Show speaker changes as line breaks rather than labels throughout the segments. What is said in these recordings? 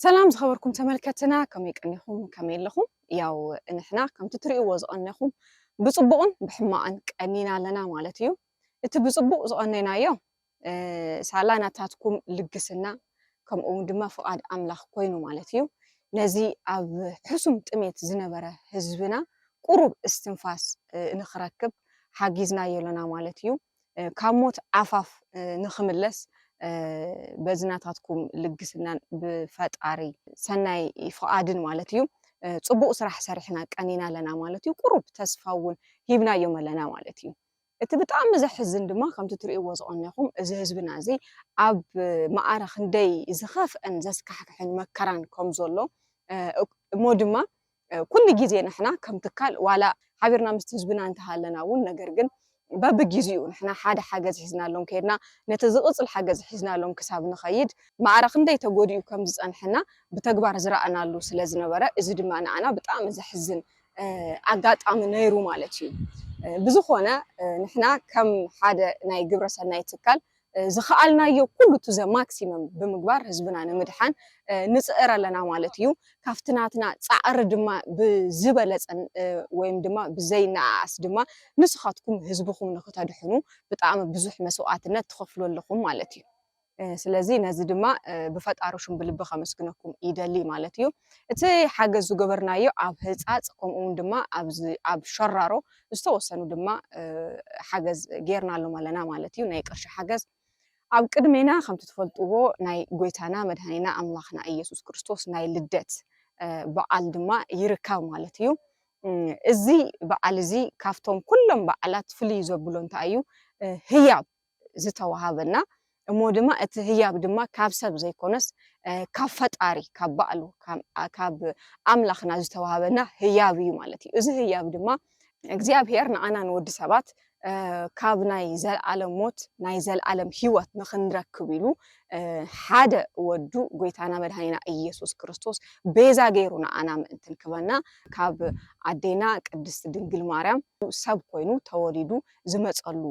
سلام زخبركم تملكتنا كم يقنيكم كمين لكم ياو نحنا كم تتريقوا زقناكم بصبقن بحماقن قنينا لنا مالتيو እቲ ብጽቡቕ ዝቐነናዮ ሳላናታትኩም ልግስና ከምኡ ድማ ፍቃድ ኣምላኽ ኮይኑ ማለት እዩ ነዚ ኣብ ሕሱም ጥሜት ዝነበረ ህዝብና ቁሩብ እስትንፋስ ንኽረክብ ሓጊዝናዮ ለና ማለት እዩ ካብ ሞት ዓፋፍ ንኽምለስ በዝናታትኩም ልግስናን ብፈጣሪ ሰናይ ፍቃድን ማለት እዩ ጽቡቕ ስራሕ ሰሪሕና ቀኒና ለና ማለት እዩ ቁሩብ ተስፋውን ሂብናዮ ለና ማለት እዩ እቲ ብጣዕሚ ዘሕዝን ድማ ከምቲ ትርእይዎ ዝቐነኹም እዚ ህዝብና እዚ ኣብ ማዕረኽ እንደይ ዝኸፍአን ዘስካሕክሕን መከራን ከም ዘሎ እሞ ድማ ኩሉ ግዜ ንሕና ከም ትካል ዋላ ሓቢርና ምስ ህዝብና እንተሃለና እውን ነገር ግን በብግዚኡ ንሕና ሓደ ሓገዝ ሒዝናሎም ከይድና ነቲ ዝቕፅል ሓገዝ ሒዝናሎም ክሳብ ንኸይድ ማዕረኽ እንደይ ተጎዲኡ ከም ዝፀንሕና ብተግባር ዝረኣናሉ ስለ ዝነበረ እዚ ድማ ንኣና ብጣዕሚ ዘሕዝን ኣጋጣሚ ነይሩ ማለት እዩ بزخونة نحنا كم حدا ناي جبر سناي تكال زخالنا يو كله تزا ماكسيمم بمقبار حزبنا نمدحان نسأر لنا مالتيو كافتناتنا تعر دما بزبلة ويم دما بزي ناس دما نسخاتكم حزبكم نختادحنو بتعامل بزح مسوعاتنا تخفلوا لكم مالتيو سلازي نازي دما بفطاروشم بلب خمسكنكم يدلي مالتيو اتي حاجه زغبرنايو اب هصاصكم دما اب شرارو استوسنو دما حاجز غيرنالو مالنا مالتيو ناي قرش حاجز اب قدمينا خمت تفلطو ناي غويتانا مدهنينا املاخنا ايسوس كريستوس ناي لدت بعال دما يركاو مالتيو ازي بعال زي كافتم كلهم بعالات فلي زبلون تايو هياب زتوهابنا እሞ ድማ እቲ ህያብ ድማ ካብ ሰብ ዘይኮነስ ካብ ፈጣሪ ካብ ባዕሉ ካብ ኣምላኽና ዝተዋሃበና ህያብ እዩ ማለት እዩ እዚ ህያብ ድማ እግዚአብሔር ንኣና ንወዲ ሰባት ካብ ናይ ዘለዓለም ሞት ናይ ዘለዓለም ህይወት ንኽንረክብ ኢሉ ሓደ ወዱ ጎይታና መድሃኒና ኢየሱስ ክርስቶስ ቤዛ ገይሩ ንኣና ምእንትን ክበና ካብ ኣዴና ቅድስት ድንግል ማርያም ሰብ ኮይኑ ተወሊዱ ዝመጸሉ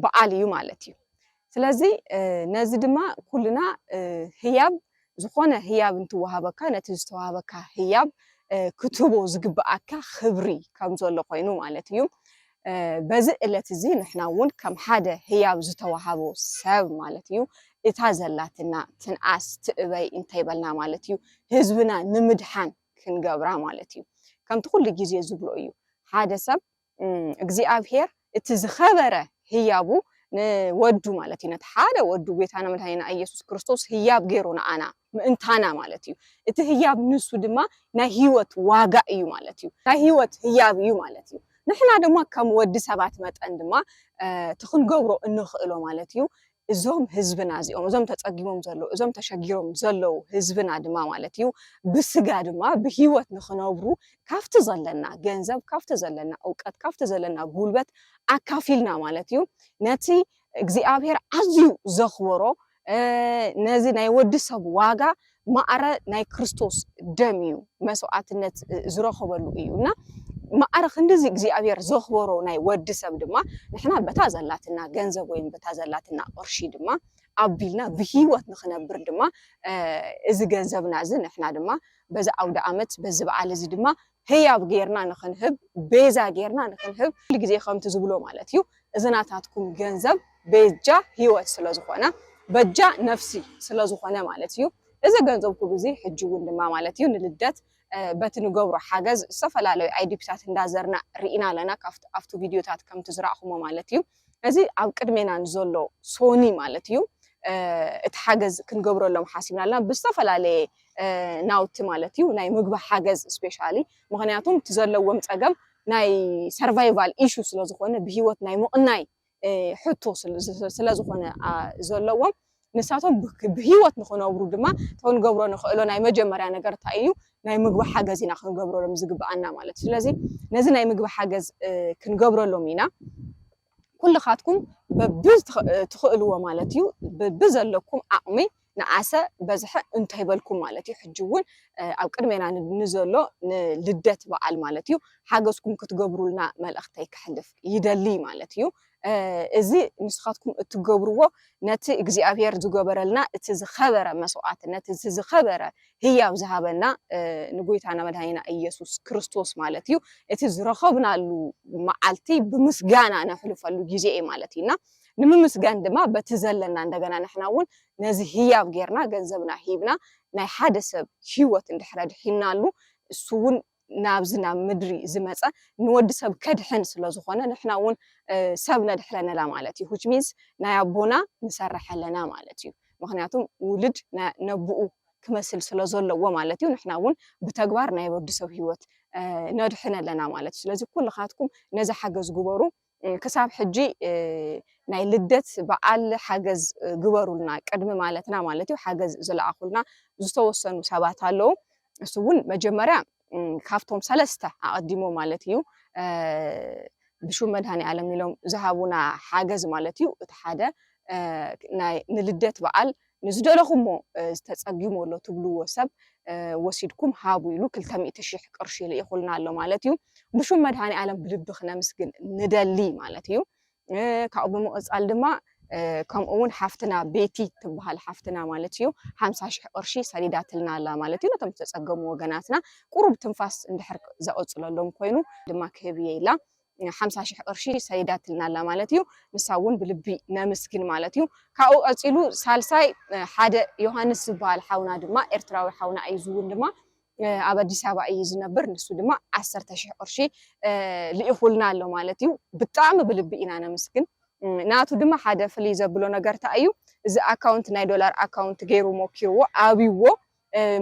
በዓል እዩ ማለት እዩ ስለዚህ ነዚ ድማ ኩልና ህያብ ዝኾነ ህያብ እንትወሃበካ ነቲ ዝተወሃበካ ህያብ ክትቦ ዝግብኣካ ክብሪ ከም ዘሎ ኮይኑ ማለት እዩ በዚ ዕለት እዚ ንሕና እውን ከም ሓደ ህያብ ዝተወሃቦ ሰብ ማለት እዩ እታ ዘላትና ትንኣስ ትእበይ እንታይ በልና ማለት እዩ ህዝብና ንምድሓን ክንገብራ ማለት እዩ ከምቲ ኩሉ ግዜ ዝብሎ እዩ ሓደ ሰብ እግዚአብሔር እቲ ዝኸበረ ህያቡ نودو مالتي نتحادى ودو بيتانا مدهينا إيسوس كريستوس هياب غيرونا أنا انتانا مالتيو إتي هياب نسو دما نا هيوت واقع يو مالتيو نا هيوت هياب يو مالتيو نحنا دما كم ودي سبات متان دما تخن قورو إنو خئلو مالتيو إزوم هزبنا زيوم إزوم تتقيمهم زلو إزوم تشاقيرهم زلو هزبنا دما مالتيو بسقا دما بهيوت نخنوبرو كافت زلنا جنزب كافت زلنا أوقات كافت زلنا قولبت أكافيلنا مالتيو نتي እግዚአብሔር አዝዩ ዘኽወሮ ነዚ ናይ ወዲ ሰብ ዋጋ ማዕረ ናይ ክርስቶስ ደም እዩ መስዋዕትነት ዝረኸበሉ እዩና ማዕረ እንደዚ እግዚአብሔር ዘኽወሮ ናይ ወዲ ሰብ ድማ ንሕና በታ ዘላትና ገንዘብ ወይ በታ ዘላትና ቅርሺ ድማ አቢልና ብህይወት ንኽነብር ድማ እዚ ገንዘብና እዚ ንሕና ድማ በዛ አውደ ዓመት በዚ በዓል እዚ ድማ ህያብ ጌርና ንኽንህብ ቤዛ ጌርና ንኽንህብ ኩሉ ግዜ ከምቲ ዝብሎ ማለት እዩ እዝናታትኩም ገንዘብ በጃ ህይወት ስለዝኾነ በጃ ነፍሲ ስለዝኾነ ማለት እዩ እዚ ገንዘብኩ ግዜ ሕጅውን ድማ ማለት እዩ ንልደት በቲ ንገብሮ ሓገዝ ዝተፈላለዩ አይዲፒታት እንዳዘርና ርኢና ለና ካፍቱ ቪድዮታት ከምቲ ዝራእኹሞ ማለት እዩ እዚ ኣብ ቅድሜና ዘሎ ሶኒ ማለት እዩ እቲ ሓገዝ ክንገብረሎም ሓሲብና ኣለና ብዝተፈላለየ ናውቲ ማለት እዩ ናይ ምግቢ ሓገዝ ስፔሻሊ ምክንያቱም ትዘለዎም ፀገም ናይ ሰርቫይቫል ኢሹ ስለዝኾነ ብህይወት ናይ ምቕናይ ሕቶ ስለዝኾነ ዘለዎም ንሳቶም ብህይወት ንኽነብሩ ድማ ተንገብሮ ንኽእሎ ናይ መጀመርያ ነገር እንታይ እዩ ናይ ምግቢ ሓገዝ ኢና ክንገብረሎም ዝግብኣና ማለት ስለዚ ነዚ ናይ ምግቢ ሓገዝ ክንገብረሎም ኢና ኩልኻትኩም በብዝ ትኽእልዎ ማለት እዩ በብዘለኩም ዓቕሚ ንዓሰ በዝሐ እንታይ በልኩም ማለት እዩ ሕጂ እውን ኣብ ቅድሜና ንዘሎ ንልደት በዓል ማለት እዩ ሓገዝኩም ክትገብሩልና መልእኽተይ ክሕልፍ ይደሊ ማለት እዩ إزي نسخاتكم تجبروا نت إجزاء زجبرلنا تزخبر مسوعات نت تزخبر هي وذهبنا نقول أنا مدهينا يسوع كريستوس مالتيو تزرخبنا له معلتي بمسجانا أنا حلو فلو جزء مالتينا نمسجان دما بتزلنا عندنا نحن أول نزه هي وغيرنا جنزبنا هيبنا ناي حادث هيوت اندحراد حينالو سون نابزنا مدري زمصا نود سب كدحن ስለዝኾነ نحنا ون سبنا دحلنا لا مالتي which means ناي ابونا نسرحلنا مالتي ምክንያቱም ውልድ ነብኡ ክመስል ስለዘለዎ ማለት እዩ نحنا ውን ብተግባር ናይ ወዲ ሰብ ህይወት ነድሕነለና ማለት ስለዚህ ኩልኻትኩም ነዛ ሓገዝ ግበሩ ክሳብ ሕጂ ናይ ልደት በዓል ሓገዝ ግበሩልና ቅድሚ ማለትና ማለት እዩ ሓገዝ ዝለኣኹልና ዝተወሰኑ ሰባት ኣለዉ እሱ ውን መጀመርያ ካፍቶም ሰለስተ ኣቀዲሞ ማለት እዩ ብሹም መድሃኒ ዓለም ኢሎም ዝሃቡና ሓገዝ ማለት እዩ እቲ ሓደ ናይ ንልደት በዓል ንዝደለኹሞ ዝተጸጊሞሎ ትብልዎ ሰብ ወሲድኩም ሃቡ ኢሉ 200,000 ቅርሺ ይኹልና ኣሎ ማለት እዩ ብሹም መድሃኒ ዓለም ብልቢ ክነምስግን ንደሊ ማለት እዩ ካብኡ ብምቕጻል ድማ ከምኡውን ሓፍትና ቤቲ ትበሃል ሓፍትና ማለት እዩ 50,000 ቅርሺ ሰሊዳትልና ኣላ ማለት እዩ ነቶም ተጸገሙ ወገናትና ቁሩብ ትንፋስ እንድሕር ዘቕጽለሎም ኮይኑ ድማ ክህብየ ኢላ 50,000 ቅርሺ ሰሊዳትልና ኣላ ማለት እዩ ንሳውን ብልቢ ነምስግን ማለት እዩ ካብኡ ቀጺሉ ሳልሳይ ሓደ ዮሐንስ ዝበሃል ሓውና ድማ ኤርትራዊ ሓውና እዩ ዝውን ድማ ኣብ ኣዲስ አበባ እዩ ዝነብር ንሱ ድማ 10,000 ቅርሺ ልኢኹልና ኣሎ ማለት እዩ ብጣዕሚ ብልቢ ኢና ነምስግን ናቱ ድማ ሓደ ፍልይ ዘብሎ ነገር ታዩ እዚ ኣካውንት ናይ ዶላር ኣካውንት ገይሩ ሞኪርዎ ኣብይዎ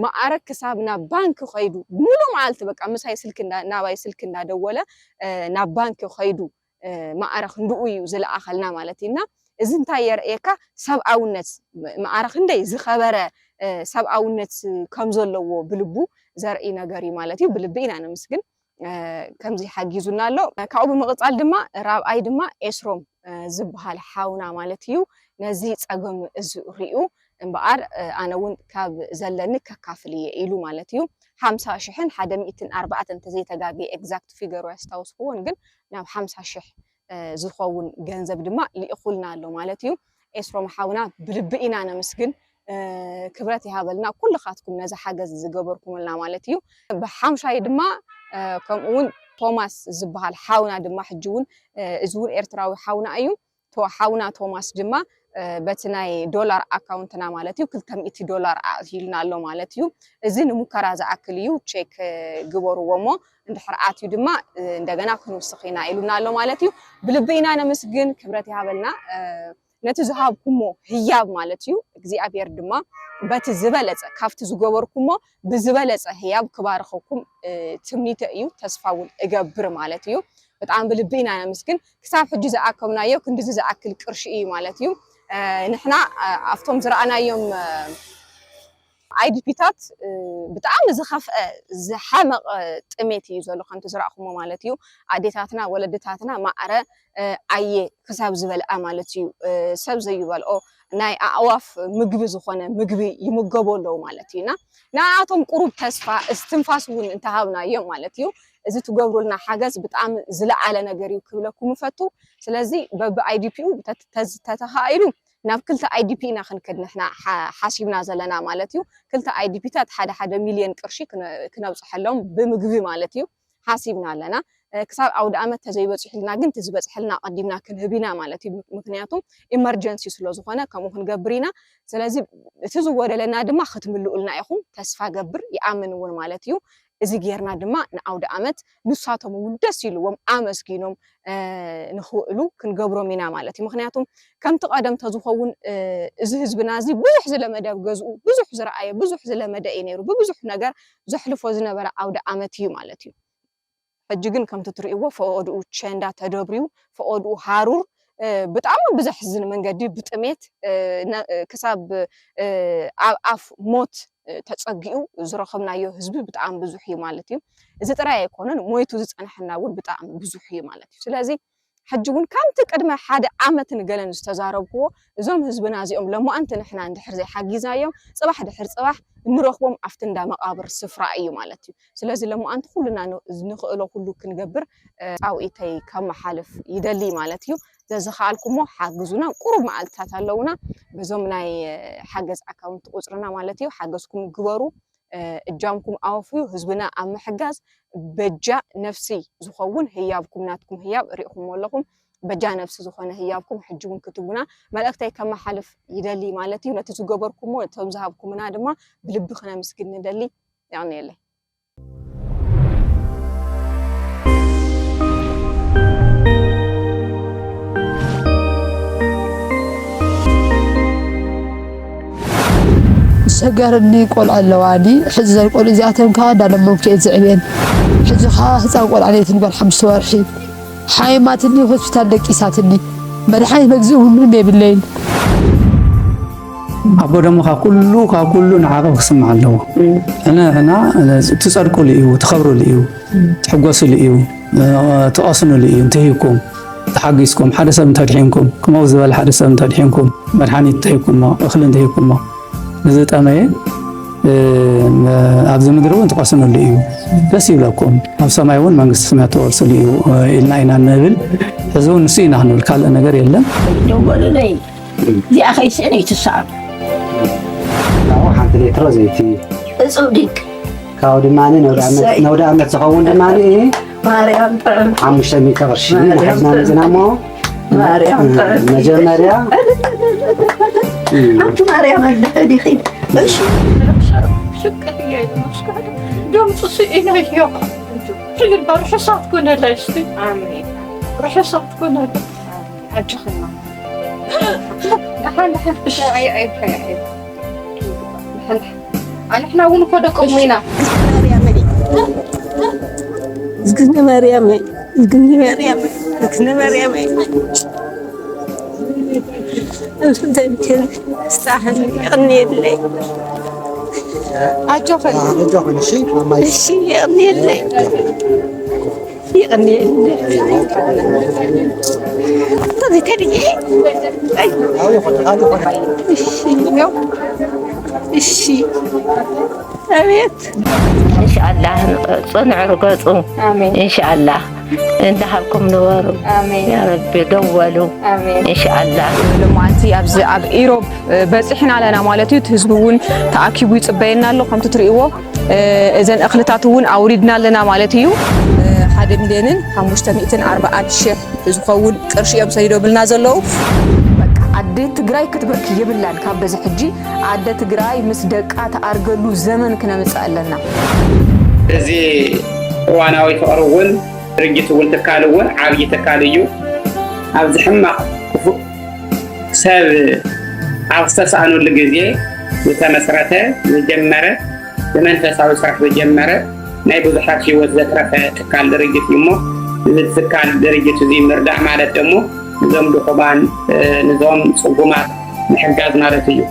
ማዕረግ ክሳብና ባንክ ኸይዱ ሙሉ መዓልቲ በቃ ምሳይ ስልክና ናባይ ስልክና ደወለ ናብ ባንክ ኸይዱ ማዕረግ እንድኡ እዩ ዝለኣኸልና ማለት ኢና እዚ እንታይ የርእየካ ሰብኣውነት ማዕረግ እንደይ ዝኸበረ ሰብኣውነት ከም ዘለዎ ብልቡ ዘርኢ ነገር እዩ ማለት እዩ ብልቢ ኢና ነምስግን ከምዚ ሓጊዙና ኣሎ ካብኡ ብምቕጻል ድማ ራብኣይ ድማ ኤስሮም ዝበሃል ሓውና ማለት እዩ ነዚ ጸገም እዚ ሪኡ እምበኣር ኣነ ውን ካብ ዘለኒ ከካፍልየ ኢሉ ማለት እዩ 50,000 104 እንተዘይተጋጊ ኤግዛክት ፊገሩ ያስታውስኩውን ግን ናብ 50,000 ዝኸውን ገንዘብ ድማ ልኢኹልና ኣሎ ማለት እዩ ኤስሮም ሓውና ብልቢ ኢና ነምስግን ክብረት ይሃበልና ኩልኻትኩም ነዚ ሓገዝ ዝገበርኩምልና ማለት እዩ ብሓምሻይ ድማ ከምኡውን ቶማስ ዝበሃል ሓውና ድማ ሕጂ ውን እዚ ውን ኤርትራዊ ሓውና እዩ ሓውና ቶማስ ድማ በቲ ናይ ዶላር ኣካውንትና ማለት እዩ $200 ኣትዩልና ኣሎ ማለት እዩ እዚ ንሙከራ ዝኣክል እዩ ቼክ ግበርዎሞ እንድሕር ኣትዩ ድማ እንደገና ክንውስኺና ኢሉና ኣሎ ማለት እዩ ብልቢ ኢና ነምስግን ክብረት ይሃበልና ነቲ ዝሃብኩሞ ህያብ ማለት እዩ እግዚአብሔር ድማ በቲ ዝበለጸ ካፍቲ ዝገበርኩሞ ብዝበለጸ ህያብ ክባርኸኩም ትምኒተ እዩ ተስፋውን እገብር ማለት እዩ በጣም ብልቢ ኢና ነምስግን ክሳብ ሕጂ ዝኣከብናዮ ክንዲዚ ዝኣክል ቅርሺ እዩ ማለት እዩ ንሕና ኣፍቶም ዝረኣናዮም አይዲፒታት ብጣዕሚ ዝኸፍአ ዝሓመቐ ጥሜት እዩ ዘሎ ከምቲ ዝረኣኹሞ ማለት እዩ ኣዴታትና ወለድታትና ማዕረ ኣየ ክሳብ ዝበልኣ ማለት እዩ ሰብ ዘይበልኦ ናይ ኣዕዋፍ ምግቢ ዝኾነ ምግቢ ይምገበሉ ማለት እዩና ንኣቶም ቁሩብ ተስፋ እስትንፋስ እውን እንተሃብናዮም ማለት እዩ እዚ ትገብሩልና ሓገዝ ብጣዕሚ ዝለዓለ ነገር እዩ ክብለኩም ፈቱ ስለዚ በብ አይዲፒኡ ተተኻኢሉ ናብ ክልተ አይዲፒ ኢና ክንከድ ንሕና ሓሲብና ዘለና ማለት እዩ ክልተ አይዲፒታት 1 ሚልዮን ቅርሺ ክነብፅሐሎም ብምግቢ ማለት እዩ ሓሲብና ኣለና ክሳብ ኣውደ ዓመት ተዘይበፅሕልና ግን ትዝበፅሕልና ቀዲምና ክንህቢና ማለት እዩ ምክንያቱም ኢመርጀንሲ ስለዝኾነ ከምኡ ክንገብር ኢና ስለዚ እቲ ዝወደለና ድማ ክትምልኡልና ኢኹም ተስፋ ገብር ይኣምን እውን ማለት እዩ እዚ ጌርና ድማ ንኣውደ ዓመት ንሳቶም እውን ደስ ኢሉዎም ኣመስጊኖም ንኽውዕሉ ክንገብሮም ኢና ማለት እዩ ምክንያቱም ከምቲ ቀደም ተዝኸውን እዚ ህዝብና እዚ ብዙሕ ዝለመደ ገዝኡ ብዙሕ ዝረኣየ ብዙሕ ዝለመደ እዩ ነይሩ ብብዙሕ ነገር ዘሕልፎ ዝነበረ ኣውደ ዓመት እዩ ማለት እዩ ሕጂ ግን ከምቲ ትርእይዎ ፈቆድኡ ቸንዳ ተደብሪዩ ፈቆድኡ ሃሩር ብጣዕሚ ብዘሕዝን መንገዲ ብጥሜት ክሳብ ኣብ ኣፍ ሞት ተጸጊኡ ዝረኸብናዮ ህዝቢ ብጣዕሚ ብዙሕ እዩ ማለት እዩ እዚ ጥራይ ኣይኮነን ሞይቱ ዝጸንሐና እውን ብጣዕሚ ብዙሕ እዩ ማለት እዩ ስለዚ ሕጂ እውን ከምቲ ቅድመ ሓደ ዓመት ንገለን ዝተዛረብክዎ እዞም ህዝብና እዚኦም ለሞኣንቲ ንሕና እንድሕር ዘይሓጊዝናዮም ፅባሕ ድሕር ፅባሕ ንረኽቦም ኣፍቲ እንዳ መቃብር ስፍራ እዩ ማለት እዩ ስለዚ ለሞኣንቲ ኩሉና ንኽእሎ ኩሉ ክንገብር ፃውኢተይ ከመሓልፍ ይደሊ ማለት እዩ ዘዝኻልኩሞ ሓግዙና ቁሩብ መዓልትታት ኣለውና በዞም ናይ ሓገዝ ኣካውንት ቁጽርና ማለት እዩ ሓገዝኩም ግበሩ እጃምኩም ኣውፍዩ ህዝብና ኣብ ምሕጋዝ በጃ ነፍሲ ዝኸውን ህያብኩም ናትኩም ህያብ ሪእኹም ኣለኹም በጃ ነፍሲ ዝኾነ ህያብኩም ሕጅውን ክትቡና መልእክተይ ከመሓልፍ ይደሊ ማለት እዩ ነቲ ዝገበርኩሞ እቶም ዝሃብኩምና ድማ ብልቢ ክነምስግን ንደሊ ያኔለይ
سجرني قول علواني حز القول إذا أتمكن أنا ممكن زعبين حز خاص أقول عليه تنقول 5 ورحي حيماتني هوسبيتال دقيساتني مدحاني مجزوم من بالليل
أبو دمها كله نعرف اسمع له أنا تصدقوا لي وتخبروا لي تحققوا لي تواصلوا لي انتهيكم تحققكم حدث من تدحينكم كما وزبال حدث من تدحينكم مدحاني تهيكم أخل انتهيكم نزت أمين أبز مدرون تقاسموا لي بس يبلغكم أو سمايون ما نقص سمعت ورسوا لي إلنا إنا النبل هزون نسينا هنو الكال أنا قري إلا
دوبل لي دي أخي سنة تصعب
أو حنت لي ترزيتي
صدق
كاودي ماني نودا عمت سخون دماني
مريم طعم
عمش تمي كبرشي حزنا نزنامو
مريم طعم
نجر مريم
أنت مريم اللي خير إيش شكرا يا المشكلة دوم تصينا يا تقدر بروح صوتكم ولا إيش آمين روح صوتكم ولا أجخنا نحن عيب نحن ونقودكم هنا
زقنا مريم زقنا مريم زقنا مريم أنت يمكن استحن يغني لي
أجوفن شيء ما
الشيء يغني لي يغني لي طيب ترجعي الشيء أميت
إن شاء الله صنع رقصوا آمين إن شاء الله انتهبكم نور آمين يا رب دولوا آمين إن شاء الله
لما أنت أب إيروب بس إحنا لنا مالتي تهزبون تأكيبوا يتبيننا له كم تطريقه إذن أخلطاتون أوريدنا لنا مالتيو حدا مليونين 540,000 زخون قرشي أم سيدو بالنازلو عدة تجراي كتبك يبلان كابز حجي عدة تجراي مسدك أتأرجلو زمن كنا مسألنا
زي وانا ويفقرون رجيتون تكالون عابي تكاليو عبد حمق ساب عفصص عنو لجزيه وتمسرته وجمره بمنفس أو سرح وجمره نايبو زحاكي وزترفه تكال درجة يمو تكال درجة زي مردع مالت يمو نظام دخبان نظام صقومات نحجاز مالتيو